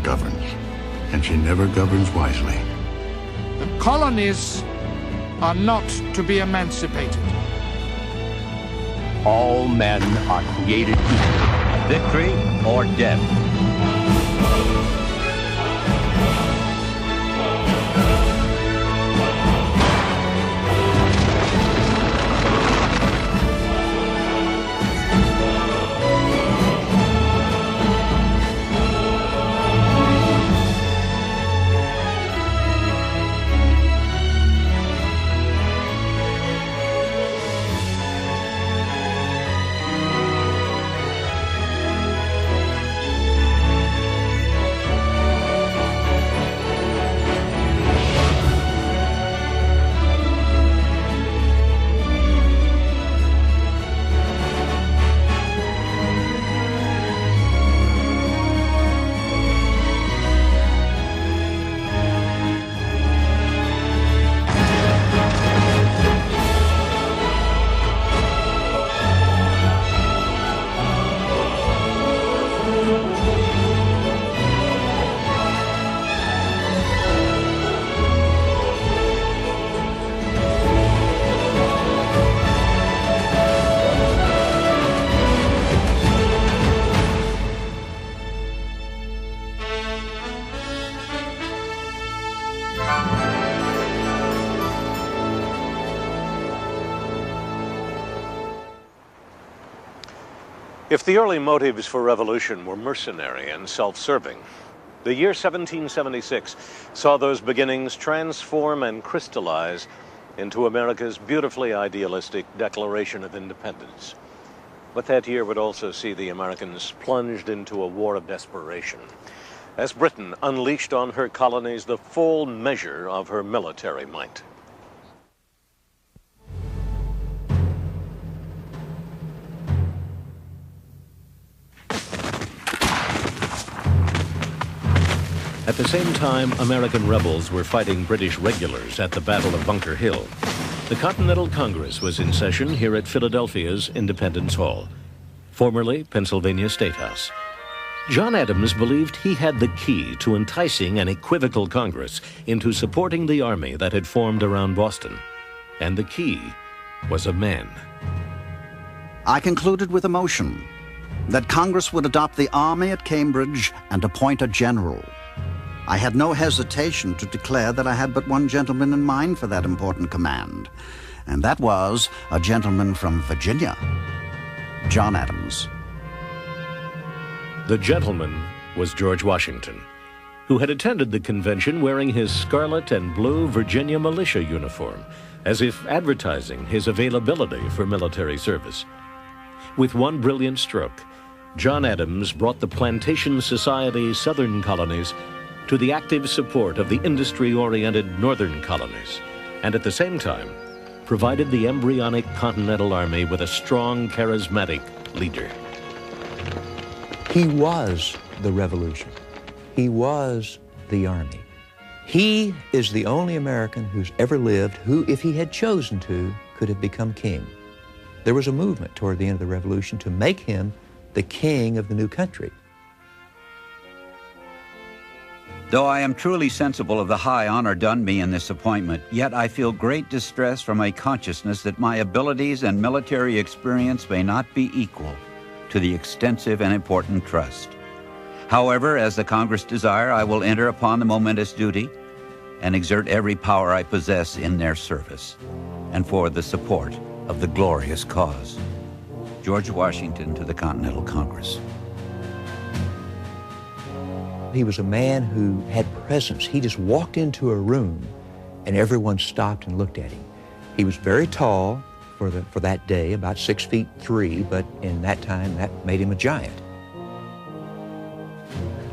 governs, and she never governs wisely. The colonies are not to be emancipated. All men are created equal, victory or death. If the early motives for revolution were mercenary and self-serving, the year 1776 saw those beginnings transform and crystallize into America's beautifully idealistic Declaration of Independence. But that year would also see the Americans plunged into a war of desperation, as Britain unleashed on her colonies the full measure of her military might. At the same time, American rebels were fighting British regulars at the Battle of Bunker Hill. The Continental Congress was in session here at Philadelphia's Independence Hall, formerly Pennsylvania State House. John Adams believed he had the key to enticing an equivocal Congress into supporting the army that had formed around Boston. And the key was a man. I concluded with emotion that Congress would adopt the army at Cambridge and appoint a general. I had no hesitation to declare that I had but one gentleman in mind for that important command, and that was a gentleman from Virginia, John Adams. The gentleman was George Washington, who had attended the convention wearing his scarlet and blue Virginia militia uniform, as if advertising his availability for military service. With one brilliant stroke, John Adams brought the Plantation Society Southern colonies to the active support of the industry-oriented Northern colonies, and at the same time, provided the embryonic Continental Army with a strong, charismatic leader. He was the revolution. He was the army. He is the only American who's ever lived who, if he had chosen to, could have become king. There was a movement toward the end of the revolution to make him the king of the new country. Though I am truly sensible of the high honor done me in this appointment, yet I feel great distress from a consciousness that my abilities and military experience may not be equal to the extensive and important trust. However, as the Congress desire, I will enter upon the momentous duty and exert every power I possess in their service and for the support of the glorious cause. George Washington to the Continental Congress. He was a man who had presence. He just walked into a room and everyone stopped and looked at him. He was very tall for that day, about 6'3", but in that time that made him a giant.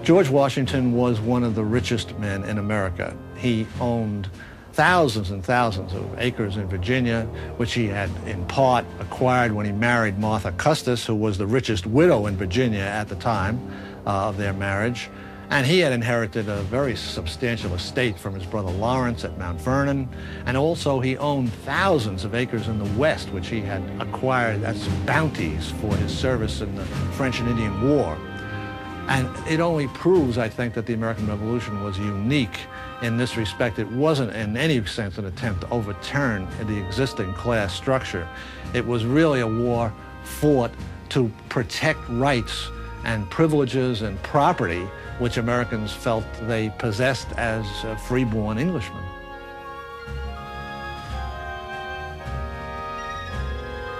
George Washington was one of the richest men in America. He owned thousands and thousands of acres in Virginia, which he had in part acquired when he married Martha Custis, who was the richest widow in Virginia at the time of their marriage. And he had inherited a very substantial estate from his brother Lawrence at Mount Vernon. And also he owned thousands of acres in the West, which he had acquired as bounties for his service in the French and Indian War. And it only proves, I think, that the American Revolution was unique in this respect. It wasn't in any sense an attempt to overturn the existing class structure. It was really a war fought to protect rights and privileges and property which Americans felt they possessed as free-born Englishmen.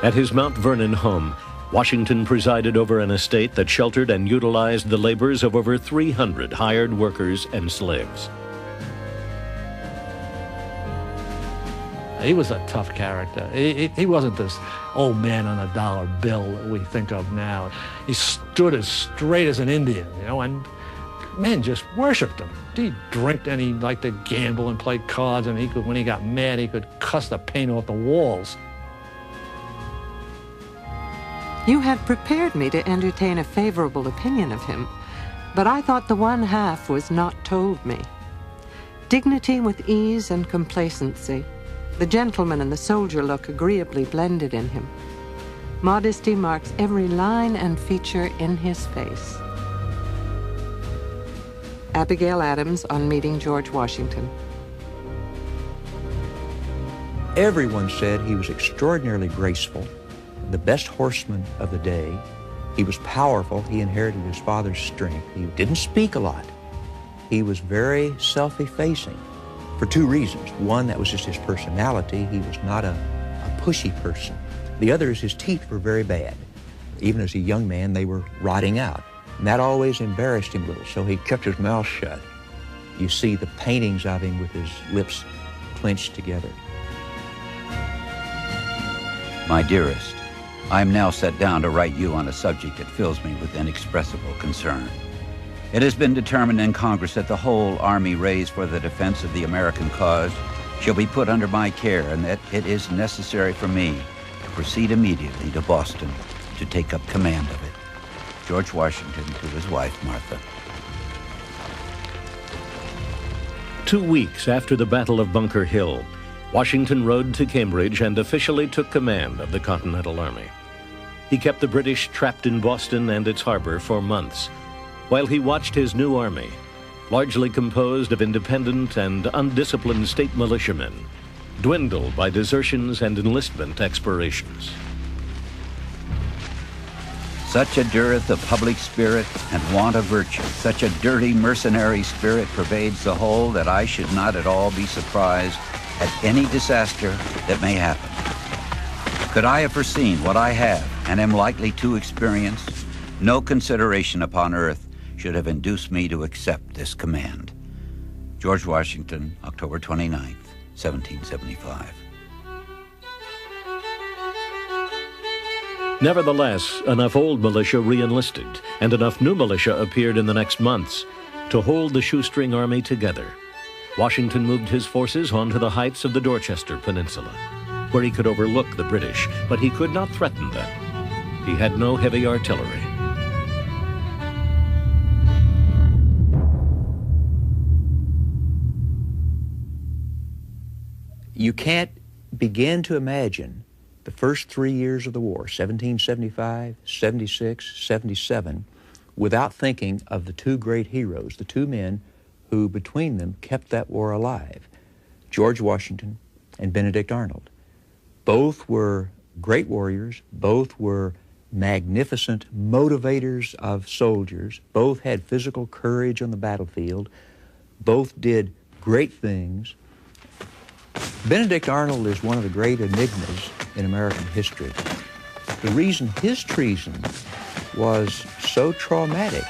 At his Mount Vernon home, Washington presided over an estate that sheltered and utilized the labors of over 300 hired workers and slaves. He was a tough character. He wasn't this old man on a dollar bill that we think of now. He stood as straight as an Indian, you know, and men just worshipped him. He'd drink and he liked to gamble and play cards, and when he got mad, he could cuss the paint off the walls. You had prepared me to entertain a favorable opinion of him, but I thought the one half was not told me. Dignity with ease and complacency, the gentleman and the soldier look agreeably blended in him. Modesty marks every line and feature in his face. Abigail Adams on meeting George Washington. Everyone said he was extraordinarily graceful, the best horseman of the day. He was powerful. He inherited his father's strength. He didn't speak a lot. He was very self-effacing for two reasons. One, that was just his personality. He was not a pushy person. The other is his teeth were very bad. Even as a young man, they were rotting out. And that always embarrassed him a little, so he kept his mouth shut. You see the paintings of him with his lips clenched together. My dearest, I am now set down to write you on a subject that fills me with inexpressible concern. It has been determined in Congress that the whole army raised for the defense of the American cause shall be put under my care, and that it is necessary for me to proceed immediately to Boston to take up command of it. George Washington to his wife, Martha. 2 weeks after the Battle of Bunker Hill, Washington rode to Cambridge and officially took command of the Continental Army. He kept the British trapped in Boston and its harbor for months, while he watched his new army, largely composed of independent and undisciplined state militiamen, dwindle by desertions and enlistment expirations. Such a dearth of public spirit and want of virtue, such a dirty mercenary spirit pervades the whole that I should not at all be surprised at any disaster that may happen. Could I have foreseen what I have and am likely to experience, no consideration upon earth should have induced me to accept this command. George Washington, October 29th, 1775. Nevertheless, enough old militia re-enlisted, and enough new militia appeared in the next months to hold the shoestring army together. Washington moved his forces onto the heights of the Dorchester Peninsula, where he could overlook the British, but he could not threaten them. He had no heavy artillery. You can't begin to imagine the first 3 years of the war, 1775, 76, 77, without thinking of the two great heroes, the two men who between them kept that war alive, George Washington and Benedict Arnold. Both were great warriors, both were magnificent motivators of soldiers, both had physical courage on the battlefield, both did great things. Benedict Arnold is one of the great enigmas in American history. The reason his treason was so traumatic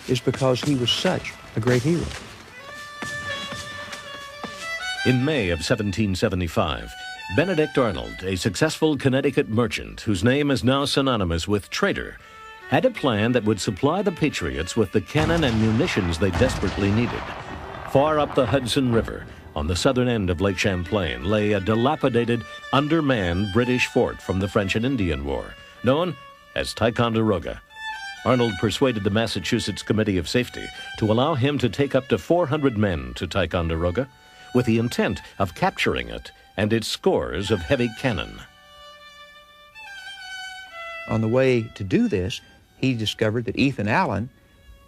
is because he was such a great hero. In May of 1775, Benedict Arnold, a successful Connecticut merchant whose name is now synonymous with traitor, had a plan that would supply the Patriots with the cannon and munitions they desperately needed. Far up the Hudson River, on the southern end of Lake Champlain, lay a dilapidated, undermanned British fort from the French and Indian War, known as Ticonderoga. Arnold persuaded the Massachusetts Committee of Safety to allow him to take up to 400 men to Ticonderoga, with the intent of capturing it and its scores of heavy cannon. On the way to do this, he discovered that Ethan Allen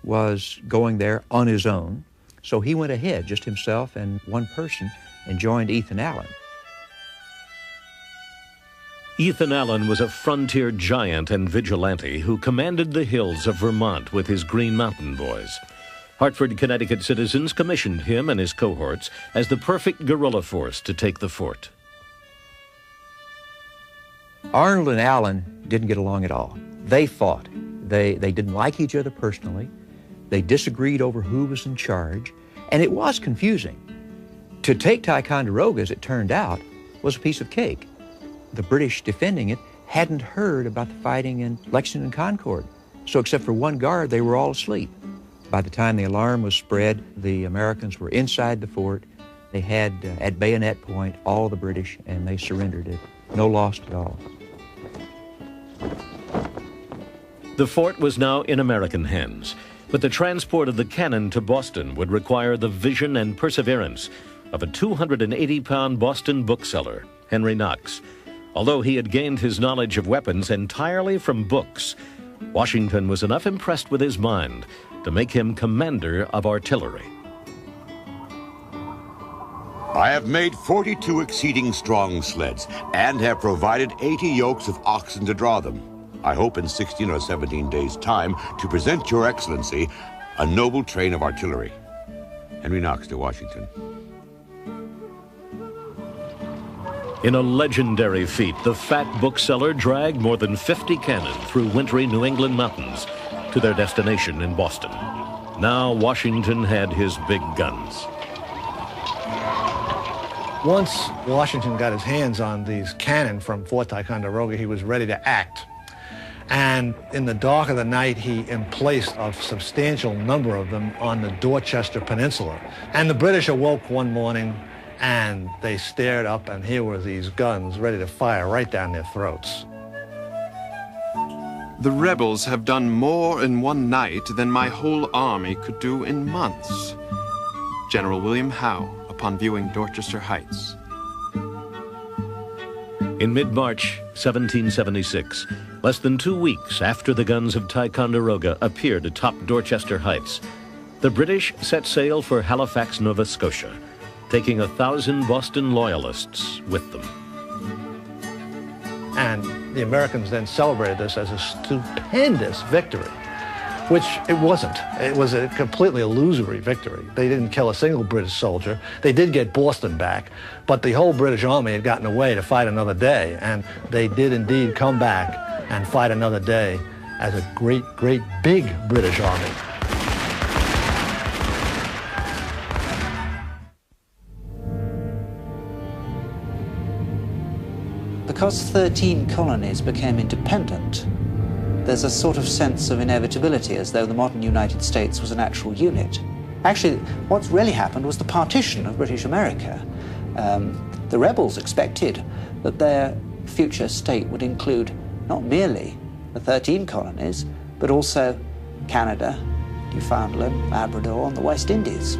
was going there on his own, so he went ahead, just himself and one person, and joined Ethan Allen. Ethan Allen was a frontier giant and vigilante who commanded the hills of Vermont with his Green Mountain Boys. Hartford, Connecticut citizens commissioned him and his cohorts as the perfect guerrilla force to take the fort. Arnold and Allen didn't get along at all. They fought. They didn't like each other personally. They disagreed over who was in charge, and it was confusing. To take Ticonderoga, as it turned out, was a piece of cake. The British defending it hadn't heard about the fighting in Lexington and Concord, so except for one guard, they were all asleep. By the time the alarm was spread, the Americans were inside the fort. They had, at bayonet point, all the British, and they surrendered it. No loss at all. The fort was now in American hands, but the transport of the cannon to Boston would require the vision and perseverance of a 280-pound Boston bookseller, Henry Knox. Although he had gained his knowledge of weapons entirely from books, Washington was enough impressed with his mind to make him commander of artillery. I have made 42 exceeding strong sleds and have provided 80 yokes of oxen to draw them. I hope in 16 or 17 days' time to present your excellency a noble train of artillery. Henry Knox to Washington. In a legendary feat, the fat bookseller dragged more than 50 cannon through wintry New England mountains to their destination in Boston. Now Washington had his big guns. Once Washington got his hands on these cannon from Fort Ticonderoga, he was ready to act. And in the dark of the night, he emplaced a substantial number of them on the Dorchester Peninsula. And the British awoke one morning and they stared up, and here were these guns ready to fire right down their throats. The rebels have done more in one night than my whole army could do in months. General William Howe, upon viewing Dorchester Heights. In mid-March 1776, less than 2 weeks after the guns of Ticonderoga appeared atop Dorchester Heights, the British set sail for Halifax, Nova Scotia, taking 1,000 Boston loyalists with them. And the Americans then celebrated this as a stupendous victory, which it wasn't. It was a completely illusory victory. They didn't kill a single British soldier. They did get Boston back, but the whole British army had gotten away to fight another day, and they did indeed come back and fight another day as a great, great big British army. Because 13 colonies became independent, there's a sort of sense of inevitability, as though the modern United States was an actual unit. Actually, what's really happened was the partition of British America. The rebels expected that their future state would include not merely the 13 colonies, but also Canada, Newfoundland, Labrador, and the West Indies.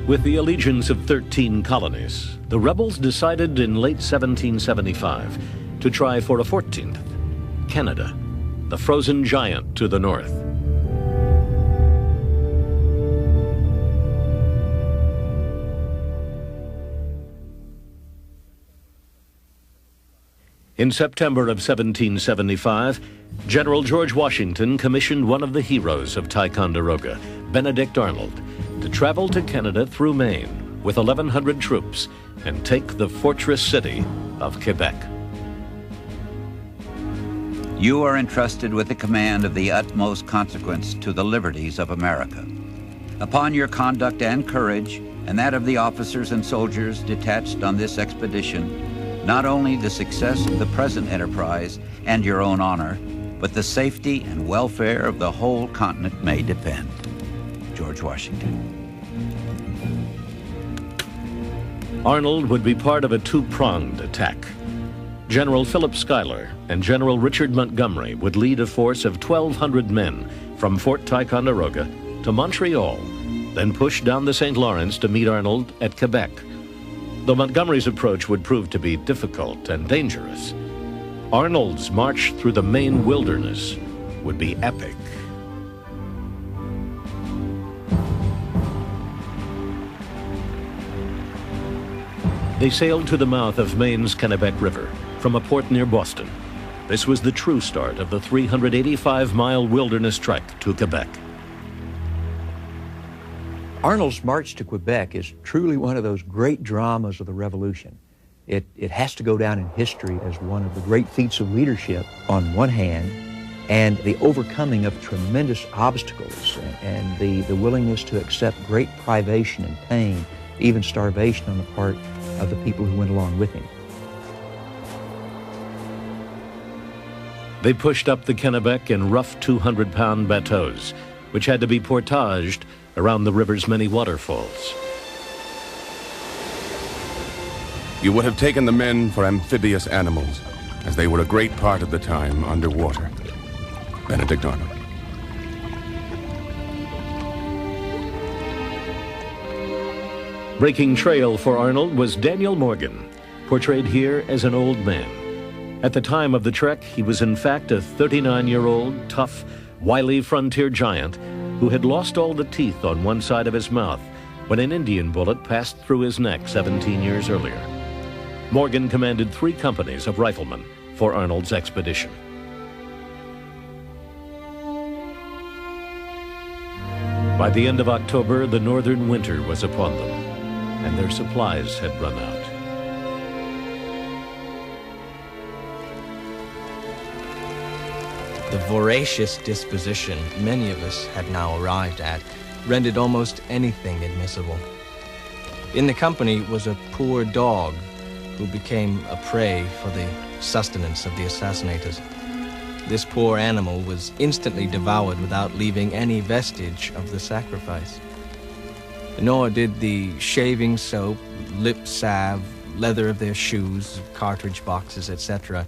With the allegiance of 13 colonies, the rebels decided in late 1775 to try for a 14th, Canada, the frozen giant to the north. In September of 1775, General George Washington commissioned one of the heroes of Ticonderoga, Benedict Arnold, to travel to Canada through Maine with 1,100 troops and take the fortress city of Quebec. You are entrusted with the command of the utmost consequence to the liberties of America. Upon your conduct and courage, and that of the officers and soldiers detached on this expedition, not only the success of the present enterprise and your own honor, but the safety and welfare of the whole continent may depend. George Washington. Arnold would be part of a two-pronged attack. General Philip Schuyler and General Richard Montgomery would lead a force of 1,200 men from Fort Ticonderoga to Montreal, then push down the St. Lawrence to meet Arnold at Quebec. Though Montgomery's approach would prove to be difficult and dangerous, Arnold's march through the Maine wilderness would be epic. They sailed to the mouth of Maine's Kennebec River from a port near Boston. This was the true start of the 385-mile wilderness trek to Quebec. Arnold's march to Quebec is truly one of those great dramas of the Revolution. It has to go down in history as one of the great feats of leadership on one hand, and the overcoming of tremendous obstacles and the willingness to accept great privation and pain, even starvation on the part of the people who went along with him. They pushed up the Kennebec in rough 200-pound bateaus, which had to be portaged around the river's many waterfalls. You would have taken the men for amphibious animals, as they were a great part of the time underwater. Benedict Arnold. Breaking trail for Arnold was Daniel Morgan, portrayed here as an old man. At the time of the trek, he was in fact a 39-year-old, tough, wily frontier giant who had lost all the teeth on one side of his mouth when an Indian bullet passed through his neck 17 years earlier. Morgan commanded 3 companies of riflemen for Arnold's expedition. By the end of October, the northern winter was upon them, and their supplies had run out. The voracious disposition many of us had now arrived at rendered almost anything admissible. In the company was a poor dog who became a prey for the sustenance of the assassinators. This poor animal was instantly devoured without leaving any vestige of the sacrifice. Nor did the shaving soap, lip salve, leather of their shoes, cartridge boxes, etc.,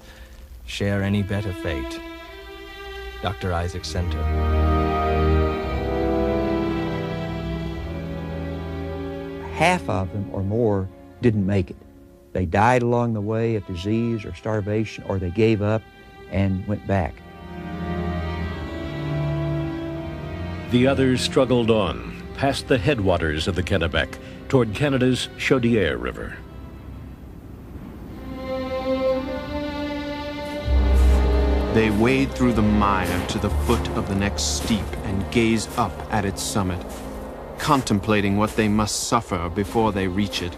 share any better fate. Dr. Isaac Center. Half of them or more didn't make it. They died along the way of disease or starvation, or they gave up and went back. The others struggled on, past the headwaters of the Kennebec, toward Canada's Chaudière River. They wade through the mire to the foot of the next steep and gaze up at its summit, contemplating what they must suffer before they reach it.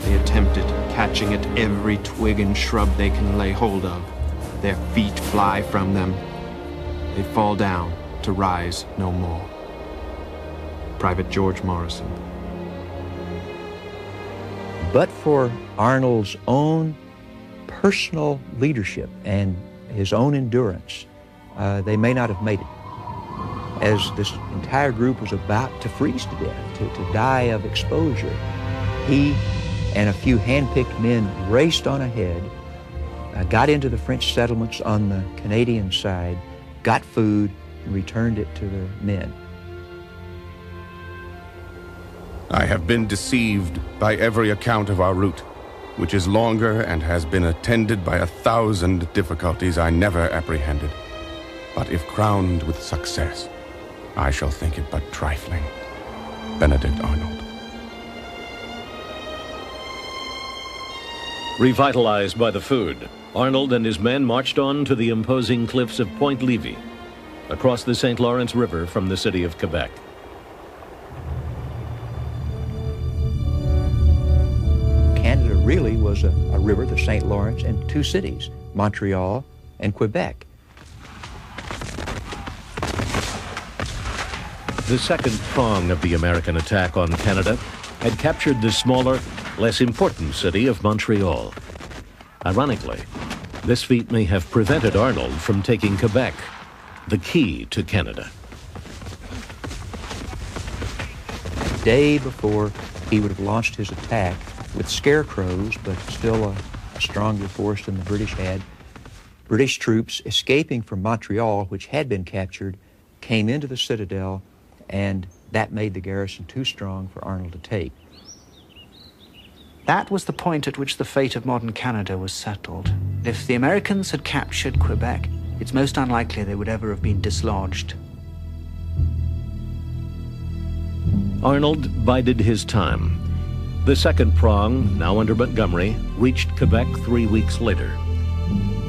They attempted catching at every twig and shrub they can lay hold of. Their feet fly from them. They fall down to rise no more. Private George Morrison. But for Arnold's own personal leadership and his own endurance, they may not have made it. As this entire group was about to freeze to death, to die of exposure, he and a few hand-picked men raced on ahead, got into the French settlements on the Canadian side, got food, and returned it to the men. I have been deceived by every account of our route, which is longer and has been attended by 1,000 difficulties I never apprehended. But if crowned with success, I shall think it but trifling. Benedict Arnold. Revitalized by the food, Arnold and his men marched on to the imposing cliffs of Point Levy, across the St. Lawrence River from the city of Quebec. Canada really was a river, the St. Lawrence, and 2 cities, Montreal and Quebec. The second prong of the American attack on Canada had captured the smaller, less important city of Montreal. Ironically, this feat may have prevented Arnold from taking Quebec, the key to Canada. The day before he would have launched his attack with scarecrows, but still a stronger force than the British had, British troops escaping from Montreal, which had been captured, came into the citadel, and that made the garrison too strong for Arnold to take. That was the point at which the fate of modern Canada was settled. If the Americans had captured Quebec, it's most unlikely they would ever have been dislodged. Arnold bided his time. The second prong, now under Montgomery, reached Quebec 3 weeks later.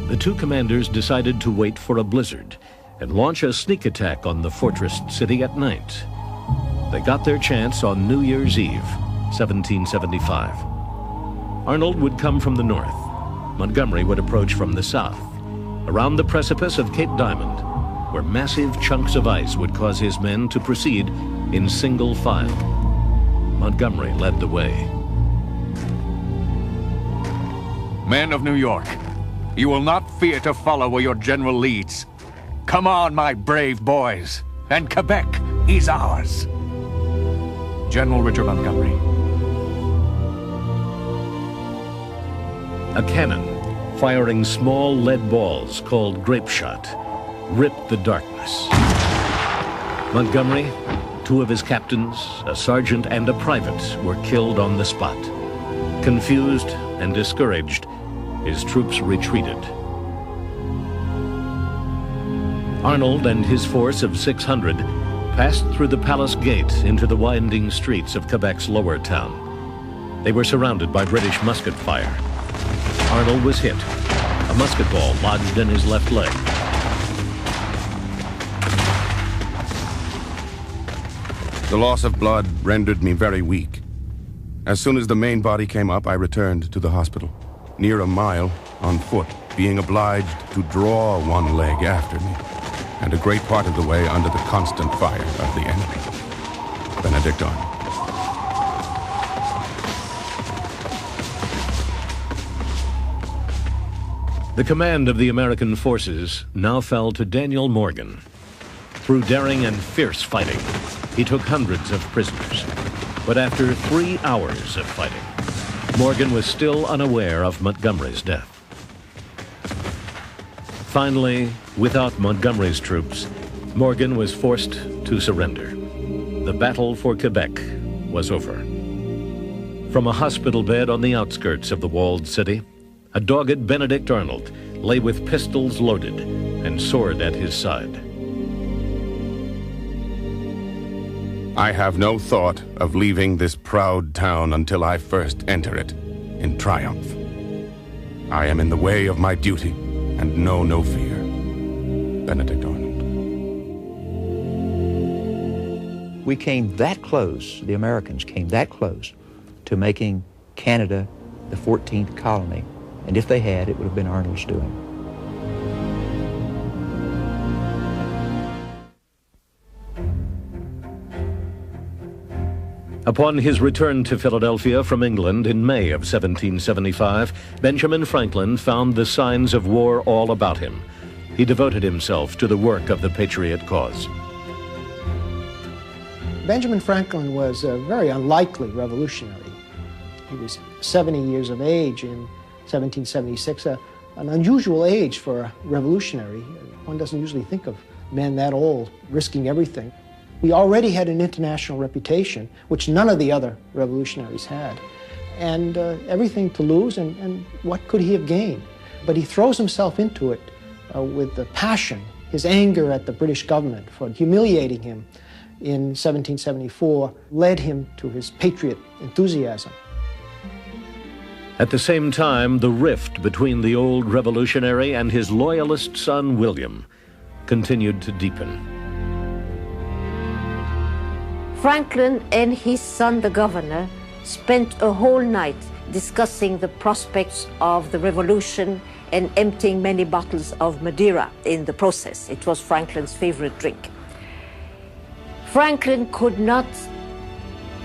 The two commanders decided to wait for a blizzard and launch a sneak attack on the fortressed city at night. They got their chance on New Year's Eve, 1775. Arnold would come from the north. Montgomery would approach from the south, around the precipice of Cape Diamond, where massive chunks of ice would cause his men to proceed in single file. Montgomery led the way. Men of New York, you will not fear to follow where your general leads. Come on, my brave boys, and Quebec is ours. General Richard Montgomery. A cannon, firing small lead balls called grape shot, ripped the darkness. Montgomery, two of his captains, a sergeant and a private, were killed on the spot. Confused and discouraged, his troops retreated. Arnold and his force of 600 passed through the Palace Gate into the winding streets of Quebec's lower town. They were surrounded by British musket fire. Arnold was hit. A musket ball lodged in his left leg. The loss of blood rendered me very weak. As soon as the main body came up, I returned to the hospital. Near a mile, on foot, being obliged to draw one leg after me, and a great part of the way under the constant fire of the enemy. Benedict Arnold. The command of the American forces now fell to Daniel Morgan. Through daring and fierce fighting, he took hundreds of prisoners. But after 3 hours of fighting, Morgan was still unaware of Montgomery's death. Finally, without Montgomery's troops, Morgan was forced to surrender. The battle for Quebec was over. From a hospital bed on the outskirts of the walled city, a dogged Benedict Arnold lay with pistols loaded and sword at his side. I have no thought of leaving this proud town until I first enter it in triumph. I am in the way of my duty and know no fear. Benedict Arnold. We came that close, the Americans came that close to making Canada the 14th colony. And if they had, it would have been Arnold's doing. Upon his return to Philadelphia from England in May of 1775, Benjamin Franklin found the signs of war all about him. He devoted himself to the work of the Patriot cause. Benjamin Franklin was a very unlikely revolutionary. He was 70 years of age in 1776, an unusual age for a revolutionary. One doesn't usually think of men that old risking everything. We already had an international reputation, which none of the other revolutionaries had, and everything to lose, and what could he have gained? But he throws himself into it with the passion. His anger at the British government for humiliating him in 1774 led him to his patriot enthusiasm. At the same time, the rift between the old revolutionary and his loyalist son, William, continued to deepen. Franklin and his son, the governor, spent a whole night discussing the prospects of the revolution and emptying many bottles of Madeira in the process. It was Franklin's favorite drink. Franklin could not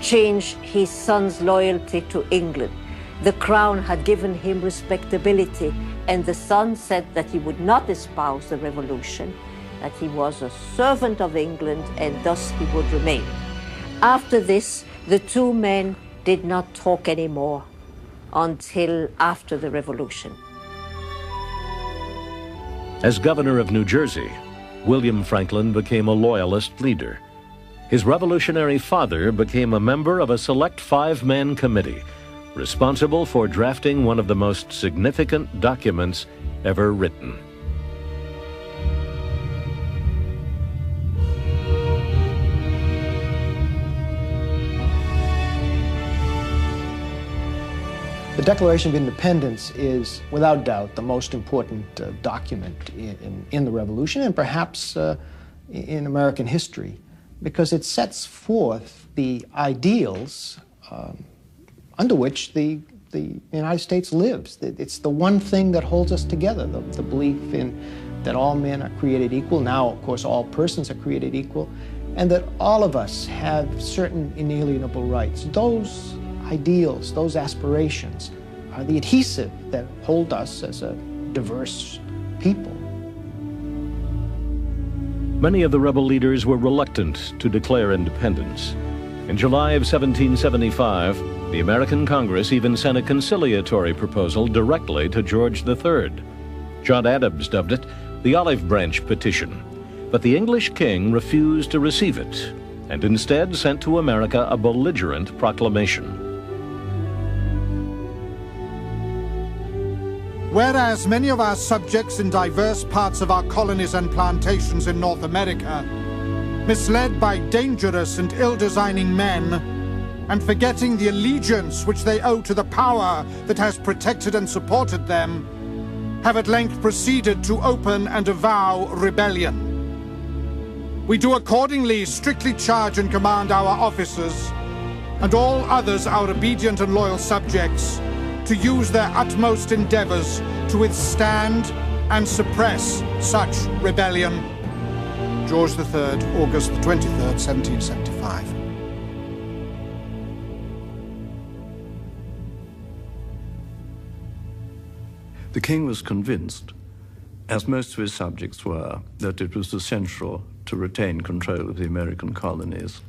change his son's loyalty to England. The crown had given him respectability, and the son said that he would not espouse the revolution, that he was a servant of England, and thus he would remain. After this, the two men did not talk anymore until after the revolution. As governor of New Jersey, William Franklin became a loyalist leader. His revolutionary father became a member of a select 5-man committee responsible for drafting one of the most significant documents ever written. The Declaration of Independence is, without doubt, the most important document in the Revolution and perhaps in American history, because it sets forth the ideals under which the United States lives. It's the one thing that holds us together, the belief in that all men are created equal. Now, of course, all persons are created equal, and that all of us have certain inalienable rights. Those ideals, those aspirations, are the adhesive that hold us as a diverse people. Many of the rebel leaders were reluctant to declare independence. In July of 1775, the American Congress even sent a conciliatory proposal directly to George III. John Adams dubbed it the Olive Branch Petition, but the English king refused to receive it and instead sent to America a belligerent proclamation. Whereas many of our subjects in diverse parts of our colonies and plantations in North America, misled by dangerous and ill-designing men, and forgetting the allegiance which they owe to the power that has protected and supported them, have at length proceeded to open and avow rebellion. We do accordingly strictly charge and command our officers, and all others our obedient and loyal subjects, to use their utmost endeavors to withstand and suppress such rebellion. George III, August the 23rd, 1775. The king was convinced, as most of his subjects were, that it was essential to retain control of the American colonies.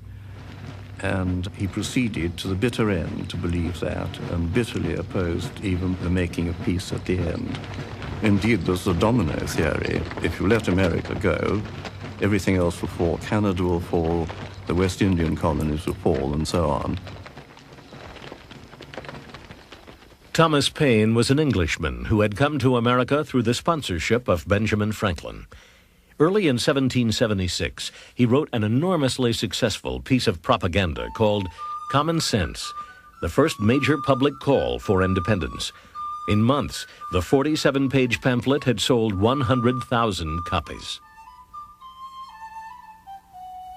And he proceeded to the bitter end to believe that, and bitterly opposed even the making of peace at the end. Indeed, there's the domino theory. If you let America go, everything else will fall. Canada will fall, the West Indian colonies will fall, and so on. Thomas Paine was an Englishman who had come to America through the sponsorship of Benjamin Franklin. Early in 1776, he wrote an enormously successful piece of propaganda called Common Sense, the first major public call for independence. In months, the 47-page pamphlet had sold 100,000 copies.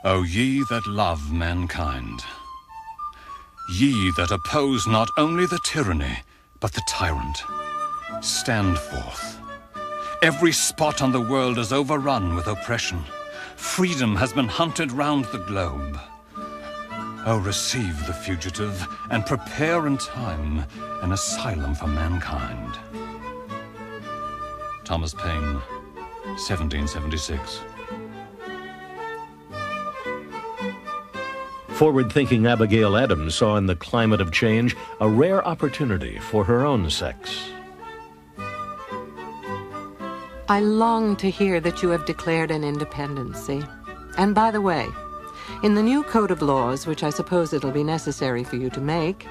O ye that love mankind, ye that oppose not only the tyranny, but the tyrant, stand forth. Every spot on the world is overrun with oppression. Freedom has been hunted round the globe. Oh, receive the fugitive and prepare in time an asylum for mankind. Thomas Paine, 1776. Forward-thinking Abigail Adams saw in the climate of change a rare opportunity for her own sex. I long to hear that you have declared an independency. And by the way, in the new code of laws, which I suppose it'll be necessary for you to make,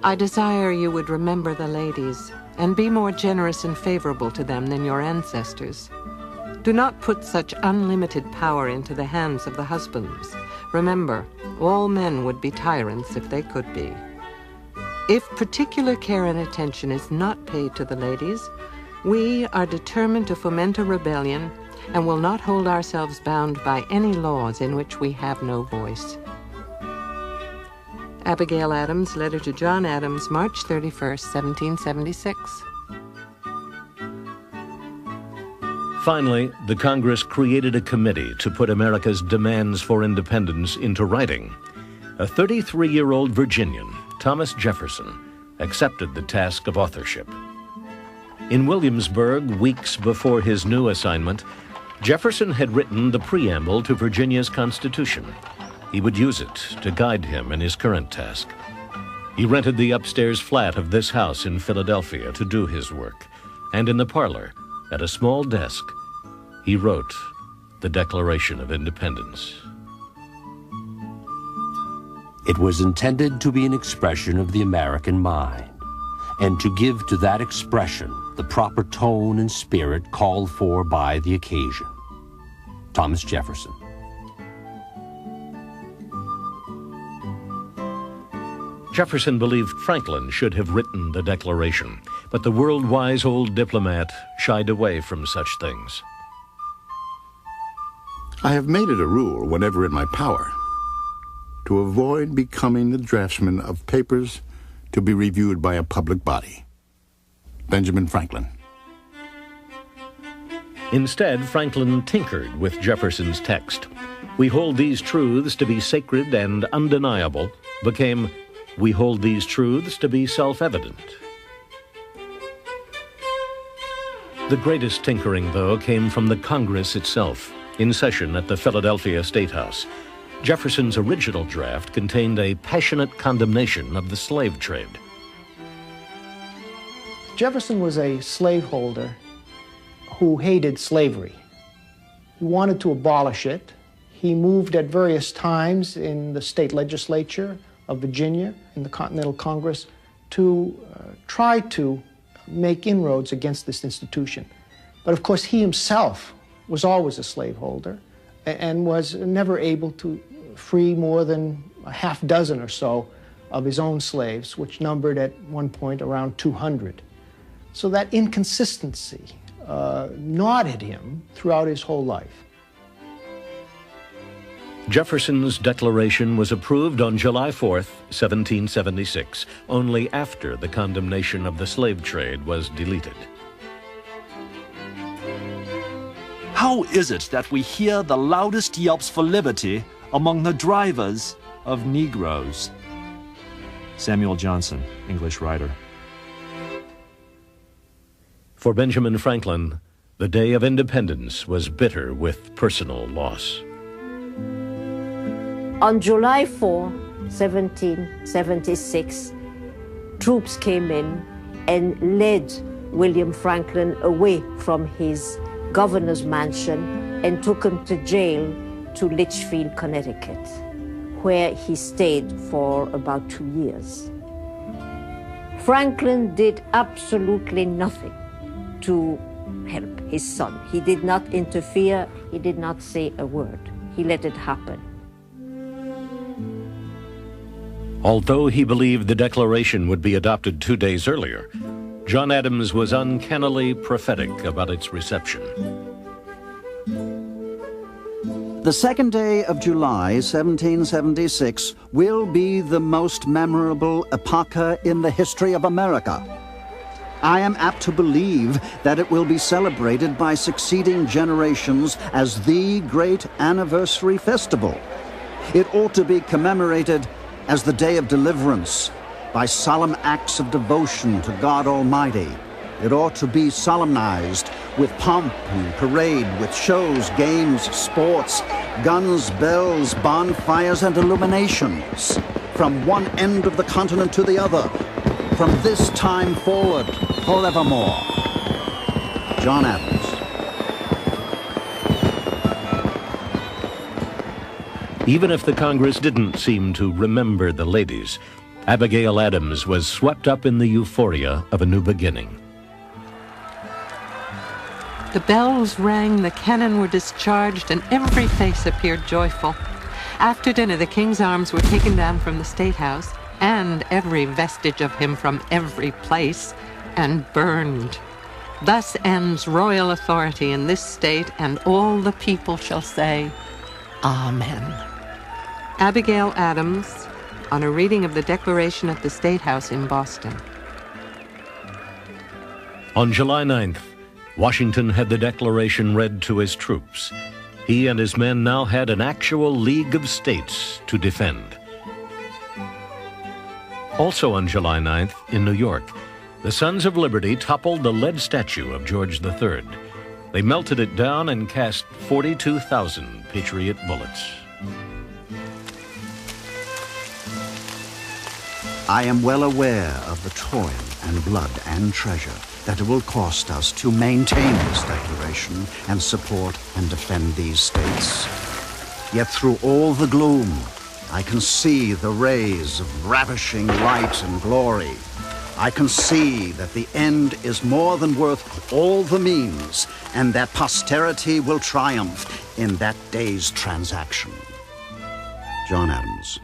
I desire you would remember the ladies and be more generous and favorable to them than your ancestors. Do not put such unlimited power into the hands of the husbands. Remember, all men would be tyrants if they could be. If particular care and attention is not paid to the ladies, we are determined to foment a rebellion and will not hold ourselves bound by any laws in which we have no voice. Abigail Adams, letter to John Adams, March 31st, 1776. Finally, the Congress created a committee to put America's demands for independence into writing. A 33-year-old Virginian, Thomas Jefferson, accepted the task of authorship. In Williamsburg, weeks before his new assignment, Jefferson had written the preamble to Virginia's Constitution. He would use it to guide him in his current task. He rented the upstairs flat of this house in Philadelphia to do his work, and in the parlor, at a small desk, he wrote the Declaration of Independence. It was intended to be an expression of the American mind, and to give to that expression the proper tone and spirit called for by the occasion. Thomas Jefferson. Jefferson believed Franklin should have written the Declaration, but the world-wise old diplomat shied away from such things. I have made it a rule, whenever in my power, to avoid becoming the draftsman of papers to be reviewed by a public body. Benjamin Franklin. Instead, Franklin tinkered with Jefferson's text. "We hold these truths to be sacred and undeniable" became "We hold these truths to be self-evident." The greatest tinkering, though, came from the Congress itself, in session at the Philadelphia State House. Jefferson's original draft contained a passionate condemnation of the slave trade. Jefferson was a slaveholder who hated slavery. He wanted to abolish it. He moved at various times in the state legislature of Virginia, in the Continental Congress, to try to make inroads against this institution. But of course, he himself was always a slaveholder and was never able to free more than a half dozen or so of his own slaves, which numbered at one point around 200. So that inconsistency gnawed at him throughout his whole life. Jefferson's declaration was approved on July 4th, 1776, only after the condemnation of the slave trade was deleted. How is it that we hear the loudest yelps for liberty among the drivers of Negroes? Samuel Johnson, English writer. For Benjamin Franklin, the day of independence was bitter with personal loss. On July 4, 1776, troops came in and led William Franklin away from his governor's mansion and took him to jail to Litchfield, Connecticut, where he stayed for about 2 years. Franklin did absolutely nothing to help his son. He did not interfere. He did not say a word. He let it happen. Although he believed the Declaration would be adopted 2 days earlier, John Adams was uncannily prophetic about its reception. The second day of July, 1776, will be the most memorable epocha in the history of America. I am apt to believe that it will be celebrated by succeeding generations as the great anniversary festival. It ought to be commemorated as the day of deliverance by solemn acts of devotion to God Almighty. It ought to be solemnized with pomp and parade, with shows, games, sports, guns, bells, bonfires, and illuminations, from one end of the continent to the other, from this time forward, forevermore. John Adams. Even if the Congress didn't seem to remember the ladies, Abigail Adams was swept up in the euphoria of a new beginning. The bells rang, the cannon were discharged, and every face appeared joyful. After dinner, the king's arms were taken down from the State House, and every vestige of him from every place, and burned. Thus ends royal authority in this state, and all the people shall say, Amen. Abigail Adams, on a reading of the Declaration at the State House in Boston. On July 9th, Washington had the Declaration read to his troops. He and his men now had an actual League of States to defend. Also on July 9th, in New York, the Sons of Liberty toppled the lead statue of George III. They melted it down and cast 42,000 Patriot bullets. I am well aware of the toil and blood and treasure that it will cost us to maintain this declaration and support and defend these states. Yet through all the gloom, I can see the rays of ravishing light and glory. I can see that the end is more than worth all the means, and that posterity will triumph in that day's transaction. John Adams.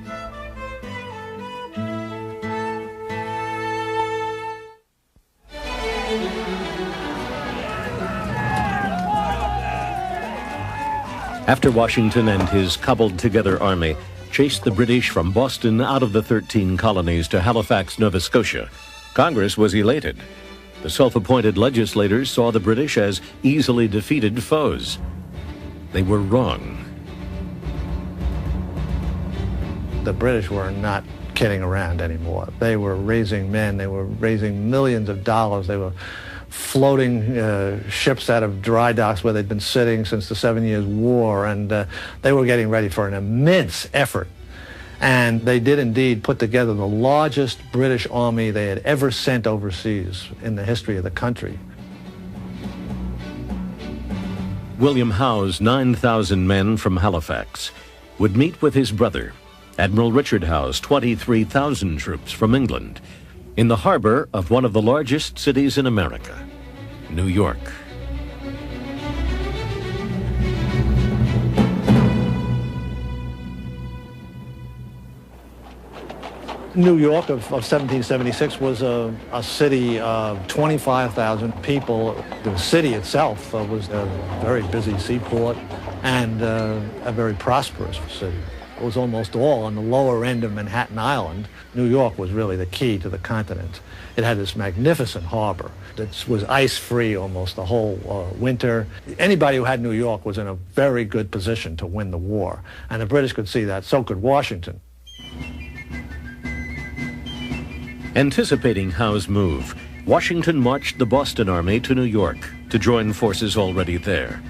After Washington and his cobbled-together army chased the British from Boston out of the 13 colonies to Halifax, Nova Scotia, Congress was elated. The self-appointed legislators saw the British as easily defeated foes. They were wrong. The British were not kidding around anymore. They were raising men. They were raising millions of dollars. They were floating ships out of dry docks where they'd been sitting since the 7 Years' War, and they were getting ready for an immense effort. And they did indeed put together the largest British army they had ever sent overseas in the history of the country. William Howe's 9,000 men from Halifax would meet with his brother, Admiral Richard Howe's 23,000 troops from England, in the harbor of one of the largest cities in America, New York. New York of 1776 was a city of 25,000 people. The city itself was a very busy seaport and a very prosperous city. It was almost all on the lower end of Manhattan Island. New York was really the key to the continent. It had this magnificent harbor that was ice-free almost the whole winter. Anybody who had New York was in a very good position to win the war, and the British could see that. So could Washington. Anticipating Howe's move, Washington marched the Boston Army to New York to join forces already there.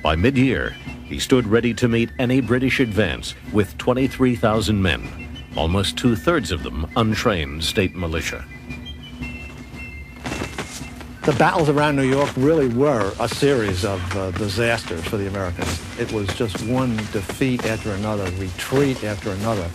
By mid-year, he stood ready to meet any British advance with 23,000 men, almost two-thirds of them untrained state militia. The battles around New York really were a series of disasters for the Americans. It was just one defeat after another, retreat after another.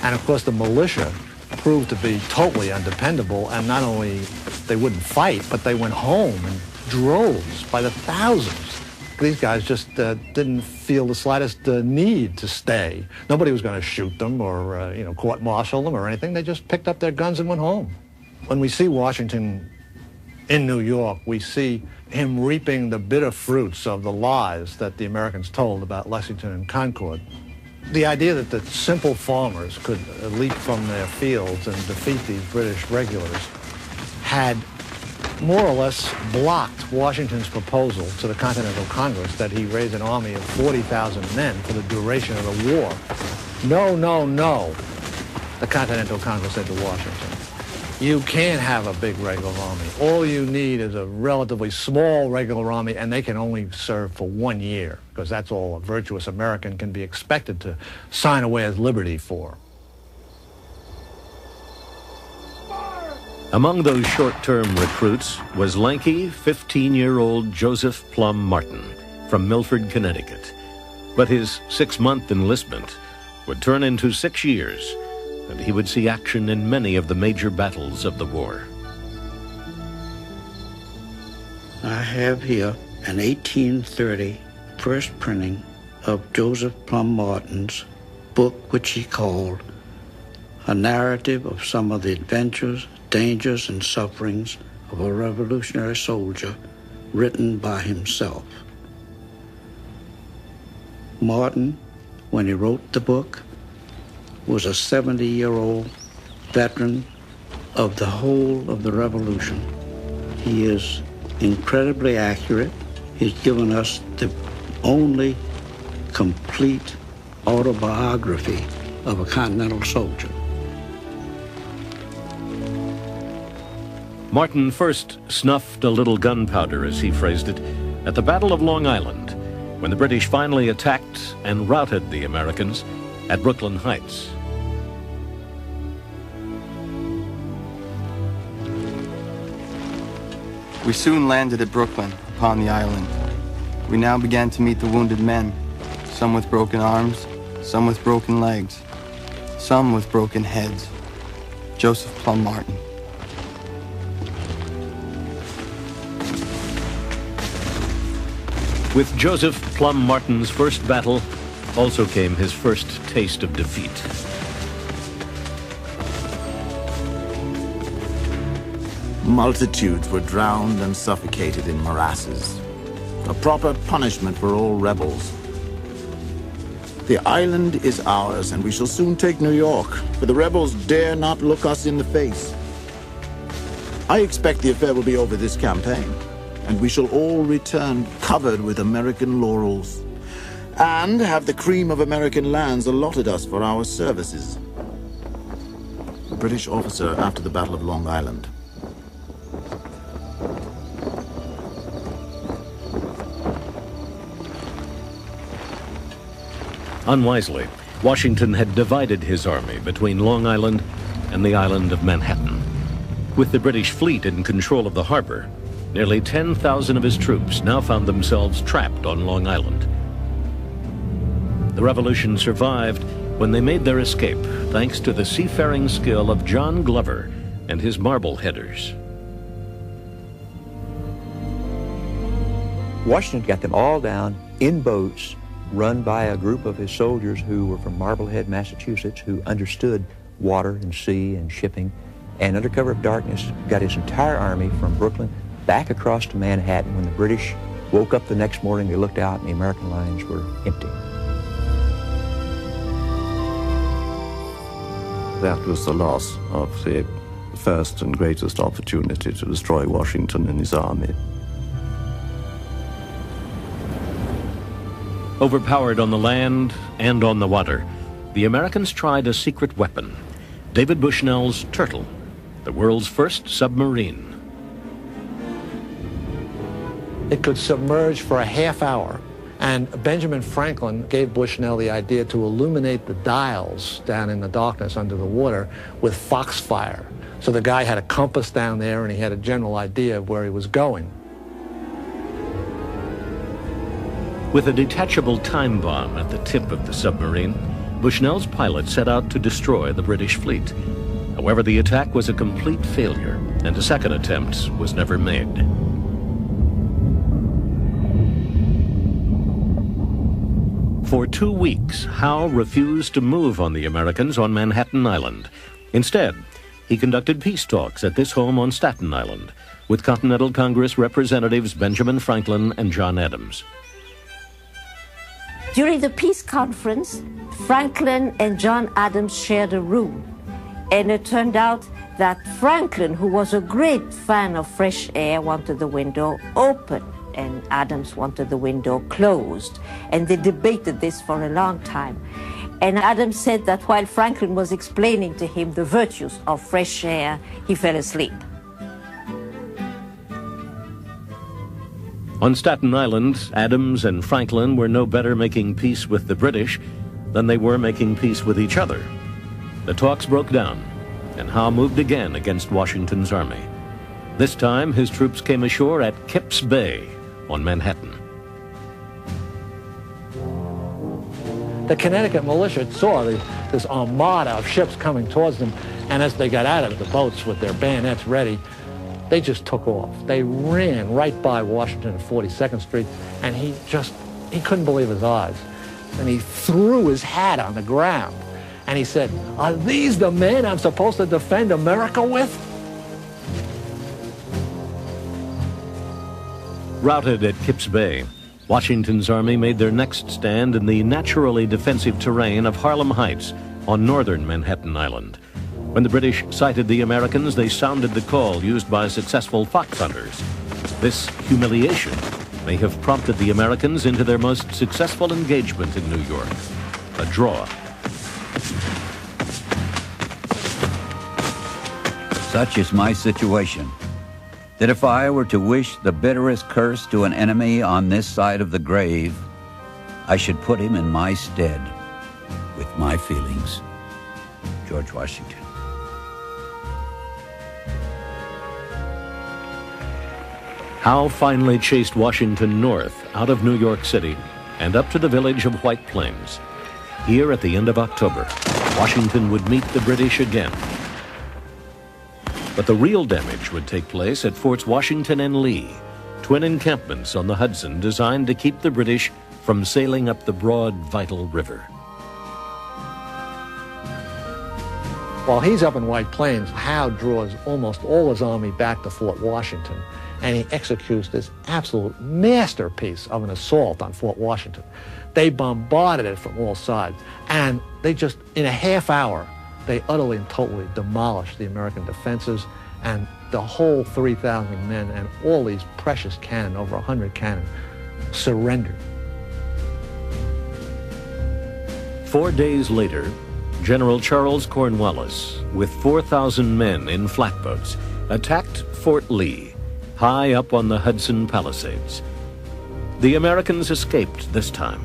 And of course the militia proved to be totally undependable, and not only they wouldn't fight, but they went home in droves by the thousands. These guys just didn't feel the slightest need to stay. Nobody was going to shoot them or court-martial them or anything. They just picked up their guns and went home. When we see Washington in New York, we see him reaping the bitter fruits of the lies that the Americans told about Lexington and Concord. The idea that the simple farmers could leap from their fields and defeat these British regulars had more or less blocked Washington's proposal to the Continental Congress that he raise an army of 40,000 men for the duration of the war. No, no, no, the Continental Congress said to Washington. You can't have a big regular army. All you need is a relatively small regular army, and they can only serve for 1 year, because that's all a virtuous American can be expected to sign away his liberty for. Among those short-term recruits was lanky 15-year-old Joseph Plum Martin from Milford, Connecticut. But his 6-month enlistment would turn into 6 years, and he would see action in many of the major battles of the war. I have here an 1830 first printing of Joseph Plum Martin's book, which he called A Narrative of Some of the Adventures, Dangers, and Sufferings of a Revolutionary Soldier, written by himself. Martin, when he wrote the book, was a 70-year-old veteran of the whole of the Revolution. He is incredibly accurate. He's given us the only complete autobiography of a Continental soldier. Martin first snuffed a little gunpowder, as he phrased it, at the Battle of Long Island, when the British finally attacked and routed the Americans at Brooklyn Heights. We soon landed at Brooklyn, upon the island. We now began to meet the wounded men, some with broken arms, some with broken legs, some with broken heads. Joseph Plum Martin. With Joseph Plum Martin's first battle also came his first taste of defeat. Multitudes were drowned and suffocated in morasses, a proper punishment for all rebels. The island is ours, and we shall soon take New York, for the rebels dare not look us in the face. I expect the affair will be over this campaign, and we shall all return covered with American laurels, and have the cream of American lands allotted us for our services. A British officer after the Battle of Long Island. Unwisely, Washington had divided his army between Long Island and the island of Manhattan. With the British fleet in control of the harbor, nearly 10,000 of his troops now found themselves trapped on Long Island. The revolution survived when they made their escape thanks to the seafaring skill of John Glover and his Marbleheaders. Washington got them all down in boats run by a group of his soldiers who were from Marblehead, Massachusetts, who understood water and sea and shipping, and under cover of darkness got his entire army from Brooklyn back across to Manhattan. When the British woke up the next morning, they looked out and the American lines were empty. That was the loss of the first and greatest opportunity to destroy Washington and his army. Overpowered on the land and on the water, the Americans tried a secret weapon, David Bushnell's Turtle, the world's first submarine. It could submerge for a half hour, and Benjamin Franklin gave Bushnell the idea to illuminate the dials down in the darkness under the water with foxfire. So the guy had a compass down there and he had a general idea of where he was going. With a detachable time bomb at the tip of the submarine, Bushnell's pilot set out to destroy the British fleet. However, the attack was a complete failure, and a second attempt was never made. For 2 weeks, Howe refused to move on the Americans on Manhattan Island. Instead, he conducted peace talks at this home on Staten Island with Continental Congress representatives Benjamin Franklin and John Adams. During the peace conference, Franklin and John Adams shared a room. And it turned out that Franklin, who was a great fan of fresh air, wanted the window open, and Adams wanted the window closed. And they debated this for a long time. And Adams said that while Franklin was explaining to him the virtues of fresh air, he fell asleep. On Staten Island, Adams and Franklin were no better making peace with the British than they were making peace with each other. The talks broke down, and Howe moved again against Washington's army. This time, his troops came ashore at Kip's Bay on Manhattan. The Connecticut militia saw this armada of ships coming towards them, and as they got out of the boats with their bayonets ready, they just took off. They ran right by Washington at 42nd Street, and he couldn't believe his eyes. And he threw his hat on the ground, and he said, "Are these the men I'm supposed to defend America with?" Routed at Kip's Bay, Washington's army made their next stand in the naturally defensive terrain of Harlem Heights on northern Manhattan Island. When the British sighted the Americans, they sounded the call used by successful fox hunters. This humiliation may have prompted the Americans into their most successful engagement in New York, a draw. Such is my situation, that if I were to wish the bitterest curse to an enemy on this side of the grave, I should put him in my stead with my feelings. George Washington. Howe finally chased Washington north out of New York City and up to the village of White Plains. Here at the end of October, Washington would meet the British again. But the real damage would take place at Forts Washington and Lee, twin encampments on the Hudson designed to keep the British from sailing up the broad, vital river. While he's up in White Plains, Howe draws almost all his army back to Fort Washington. and he executes this absolute masterpiece of an assault on Fort Washington. They bombarded it from all sides, and they just, in a half hour, they utterly and totally demolished the American defenses, and the whole 3,000 men and all these precious cannon, over 100 cannon, surrendered. 4 days later, General Charles Cornwallis, with 4,000 men in flatboats, attacked Fort Lee, high up on the Hudson Palisades. The Americans escaped this time,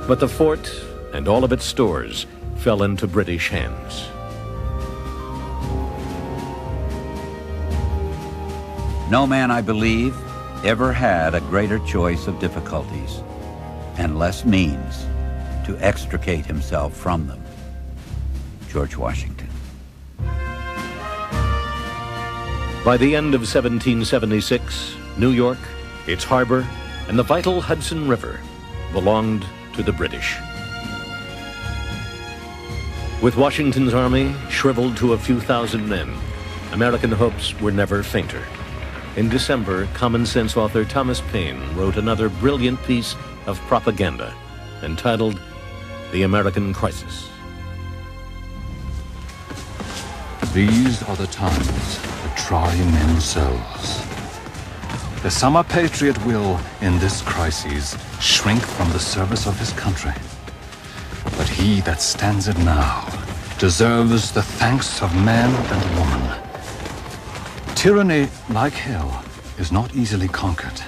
but the fort and all of its stores fell into British hands. No man, I believe, ever had a greater choice of difficulties and less means to extricate himself from them. George Washington. By the end of 1776, New York, its harbor, and the vital Hudson River belonged to the British. With Washington's army shriveled to a few thousand men, American hopes were never fainter. In December, common sense author Thomas Paine wrote another brilliant piece of propaganda entitled The American Crisis. These are the times that try men's souls. The summer patriot will, in this crisis, shrink from the service of his country. But he that stands it now deserves the thanks of man and woman. Tyranny, like hell, is not easily conquered.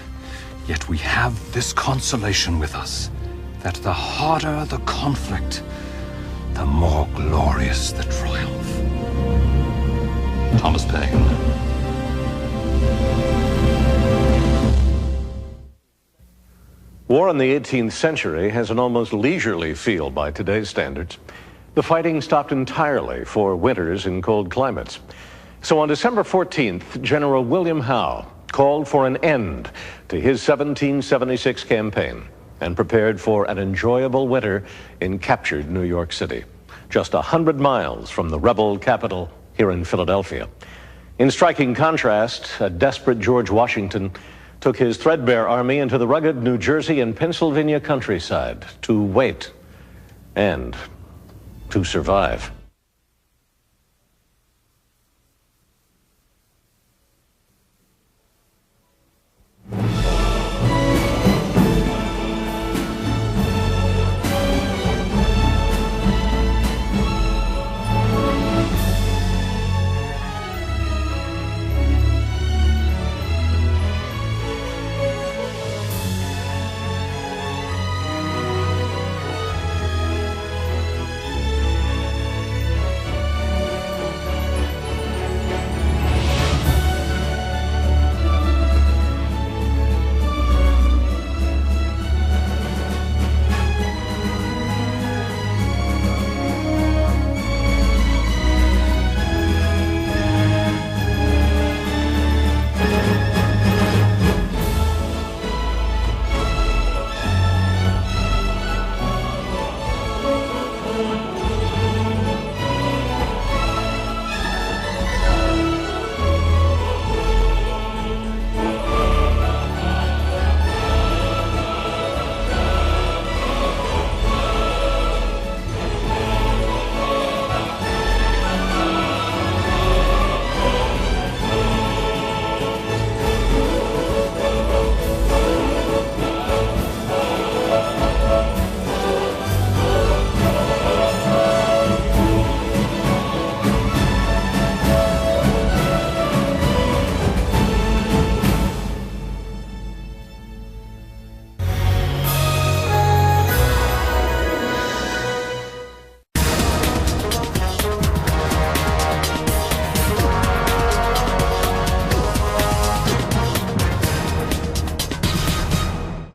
Yet we have this consolation with us, that the harder the conflict, the more glorious the triumph. Thomas Paine. War in the 18th century has an almost leisurely feel by today's standards. The fighting stopped entirely for winters in cold climates. So on December 14th, General William Howe called for an end to his 1776 campaign and prepared for an enjoyable winter in captured New York City, just 100 miles from the rebel capital here in Philadelphia. In striking contrast, a desperate George Washington took his threadbare army into the rugged New Jersey and Pennsylvania countryside to wait and to survive.